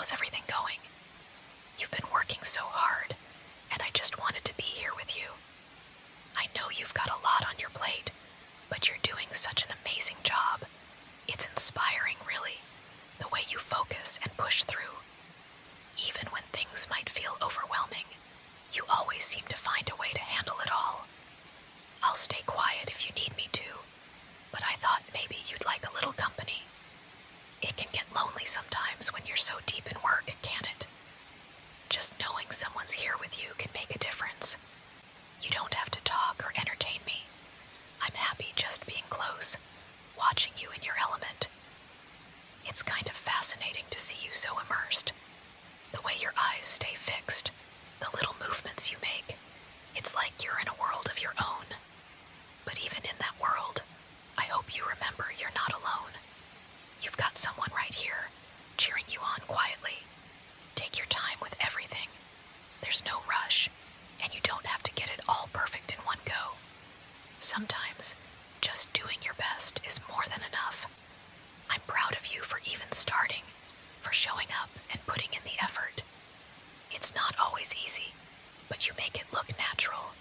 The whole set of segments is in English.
How's everything going? You've been working so hard, and I just wanted to be here with you. I know you've got a lot on your plate, but you're doing such an amazing job. It's inspiring, really, the way you focus and push through. Even when things might feel overwhelming, you always seem to find a way to handle it all. I'll stay quiet if you need me to, but I thought maybe you'd like a little company. It can get lonely sometimes when you're so deep in work, can't it? Just knowing someone's here with you can make a difference. You don't have to talk or entertain me. I'm happy just being close, watching you in your element. It's kind of fascinating to see you so immersed. The way your eyes stay fixed, the little movements you make. It's like you're in a world of your own. But even in that world, I hope you remember you're not alone. You've got someone right here, cheering you on quietly. Take your time with everything. There's no rush, and you don't have to get it all perfect in one go. Sometimes, just doing your best is more than enough. I'm proud of you for even starting, for showing up and putting in the effort. It's not always easy, but you make it look natural.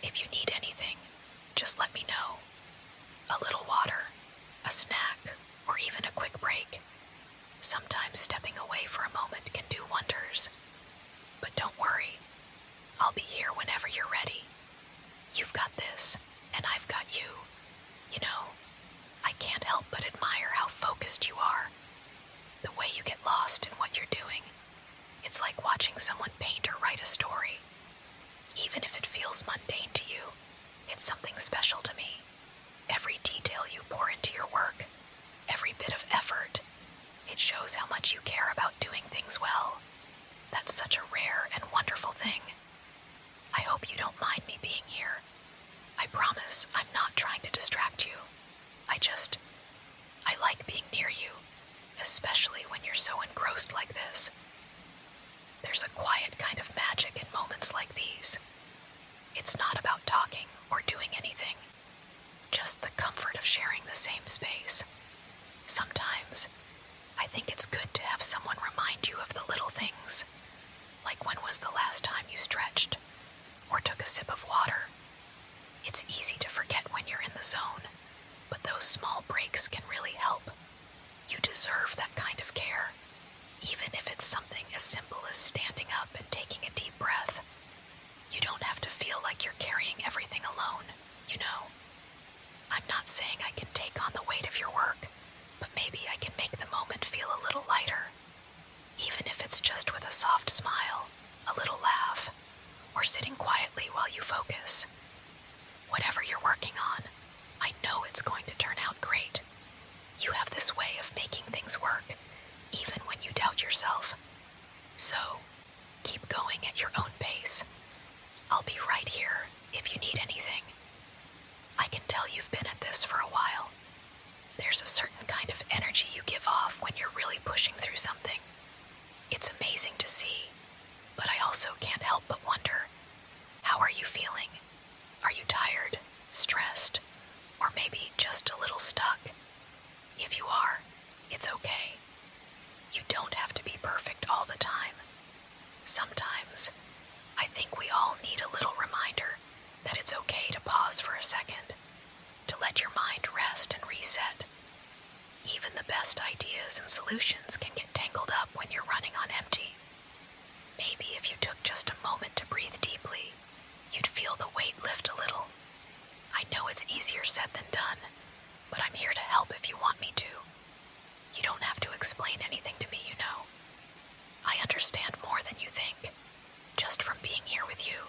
If you need anything, just let me know. A little water, a snack, or even a quick break. Sometimes stepping away for a moment can do wonders. But don't worry, I'll be here whenever you're ready. You've got this, and I've got you. You know, I can't help but admire how focused you are. The way you get lost in what you're doing. It's like watching someone paint or write a story. Even if it feels mundane to you, it's something special to me. Every detail you pour into your work, every bit of effort, it shows how much you care about doing things well. That's such a rare and wonderful thing. I hope you don't mind me being here. I promise I'm not trying to distract you. I like being near you, especially when you're so engrossed like this. There's a quiet kind of magic in moments like these. It's not about talking or doing anything, just the comfort of sharing the same space. Sometimes, I think it's good to have someone remind you of the little things, like when was the last time you stretched or took a sip of water. It's easy to forget when you're in the zone, but those small breaks can really help. You deserve that kind of care, even if it's something as simple as standing up and taking a deep breath. You don't have to feel like you're carrying everything alone, you know. I'm not saying I can take on the weight of your work, but maybe I can make the moment feel a little lighter, even if it's just with a soft smile, a little laugh, or sitting quietly while you focus. Whatever you're working on, I know it's going to turn out great. You have this way of making things work, even when you doubt yourself. So, keep going at your own pace. I'll be right here if you need anything. I can tell you've been at this for a while. There's a certain kind of energy you give off when you're really pushing through something. It's amazing to see, but I also can't help but wonder, how are you feeling? Are you tired, stressed, or maybe just a little stuck? If you are, it's okay. You don't have to be perfect all the time. Sometimes, I think we all need a little reminder that it's okay to pause for a second, to let your mind rest and reset. Even the best ideas and solutions can get tangled up when you're running on empty. Maybe if you took just a moment to breathe deeply, you'd feel the weight lift a little. I know it's easier said than done, but I'm here to help if you want me to. You don't have to explain anything to me, you know. I understand more than you think, just from being here with you.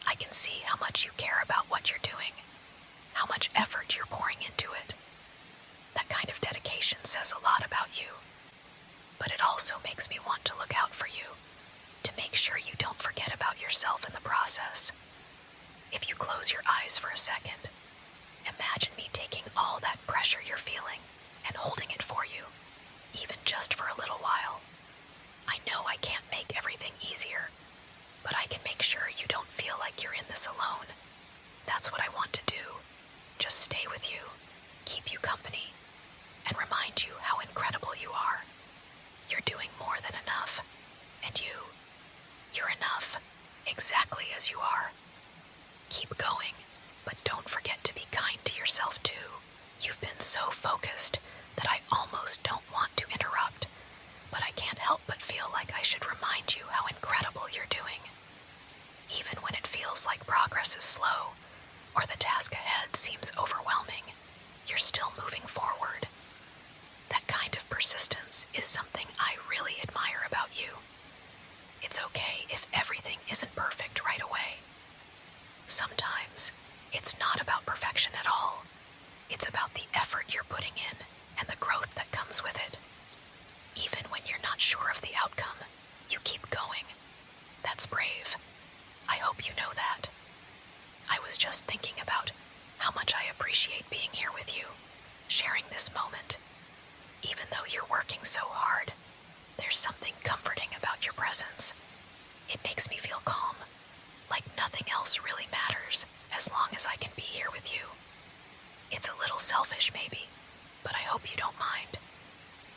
I can see how much you care about what you're doing, how much effort you're pouring into it. That kind of dedication says a lot about you, but it also makes me want to look out for you, to make sure you don't forget about yourself in the process. If you close your eyes for a second, imagine me taking all that pressure you're feeling and holding it for you, even just for a little while. I know I can't make everything easier, but I can make sure you don't feel like you're in this alone. That's what I want to do. Just stay with you, keep you company, and remind you how incredible you are. You're doing more I should remind you how incredible you're doing. Even when it feels like progress is slow, or the task ahead seems overwhelming, you're still moving forward. That kind of persistence is something I really admire about you. It's okay if everything isn't perfect right away. Sometimes, it's not about perfection at all. It's about the effort you're putting in and the growth that comes with it. Even when you're not sure of the outcome, you keep going. That's brave. I hope you know that. I was just thinking about how much I appreciate being here with you, sharing this moment. Even though you're working so hard, there's something comforting about your presence. It makes me feel calm, like nothing else really matters as long as I can be here with you. It's a little selfish maybe, but I hope you don't mind.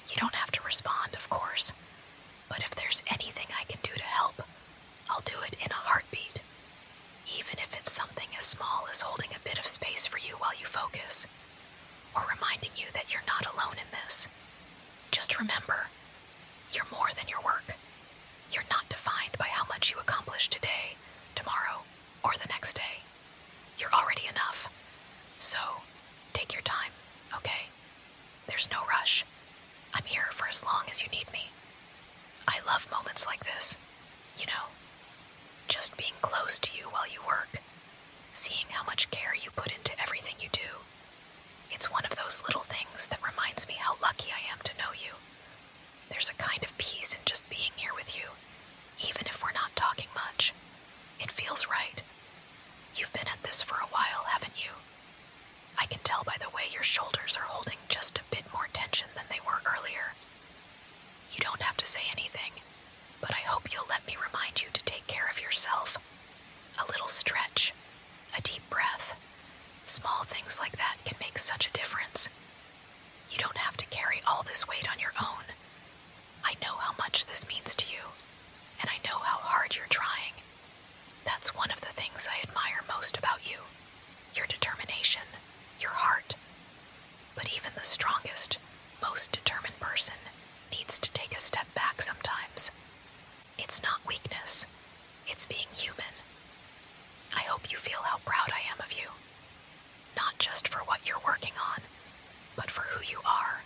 You don't have to respond, of course, but if there's anything I can do to help, I'll do it in a heartbeat. Even if it's something as small as holding a bit of space for you while you focus, or reminding you that you're not alone in this. Just remember, you're more than your work. You're not defined by how much you accomplish today, tomorrow, or the next day. You're already enough. So, take your time, okay? There's no rush. I'm here for as long as you need me. I love moments like this, you know. Just being close to you while you work, seeing how much care you put into everything you do. It's one of those little things that reminds me how lucky I am to know you. There's a kind of peace in just being here with you, even if we're not talking much. It feels right. You've been at this for a while, haven't you? I can tell by the way your shoulders are holding just a bit more tension than they were earlier. You don't have to say anything, but I hope you'll let me remind you to take care of yourself. A little stretch, a deep breath. Small things like that can make such a difference. You don't have to carry all this weight on your own. I know how much this means to you, and I know how hard you're trying. That's one of the things I admire most about you. Your determination, your heart. But even the strongest, most determined person needs to take a step back sometimes. It's not weakness. It's being human. I hope you feel how proud I am of you. Not just for what you're working on, but for who you are.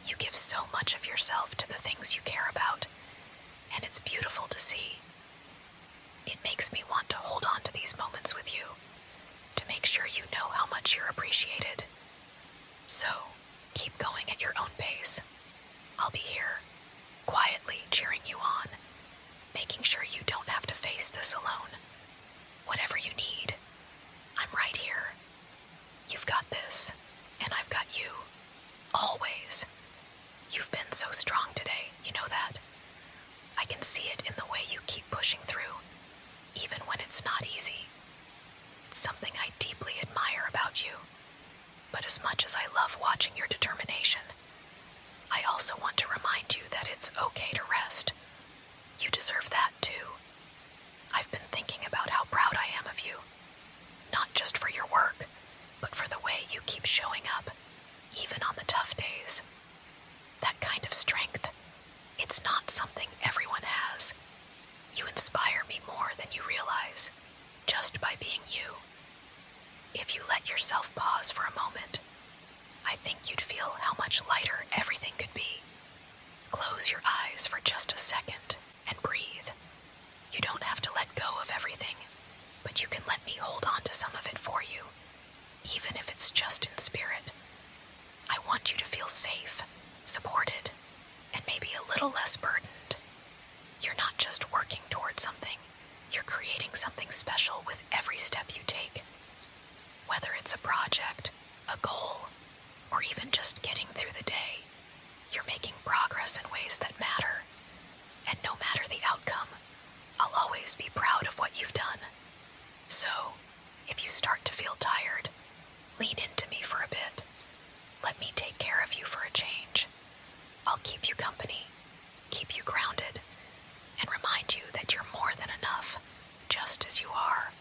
You give so much of yourself to the things you care about, and it's beautiful to see. It makes me want to hold on to these moments with you, to make sure you know how much you're appreciated. So, keep going at your own pace. I'll be here, quietly cheering you on, making sure you don't have to face this alone. Whatever you need, I'm right here. You've got this, and I've got you. Always. You've been so strong today, you know that? I can see it in the way you keep pushing through, even when it's not easy. It's something I deeply admire about you. But as much as I love watching your determination, I also want to remind you that it's okay to rest. You deserve that too. I've been thinking about how proud I am of you. Not just for your work, but for the way you keep showing up, even on the tough days. That kind of strength, it's not something everyone has. You inspire me more than you realize, just by being you. If you let yourself pause for a moment, I think you'd feel how much lighter everything could be. Close your eyes for just a second and breathe. You don't have to let go of everything, but you can let me hold on to some of it for you, even if it's just in spirit. I want you to feel safe, supported, and maybe a little less burdened. You're not just working towards something, you're creating something special with every step you take. Whether it's a project, a goal, or even just getting through the day, you're making progress in ways that matter. And no matter the outcome, I'll always be proud of what you've done. So, if you start to feel tired, lean into me for a bit. Let me take care of you for a change. I'll keep you company, keep you grounded, and remind you that you're more than enough, just as you are.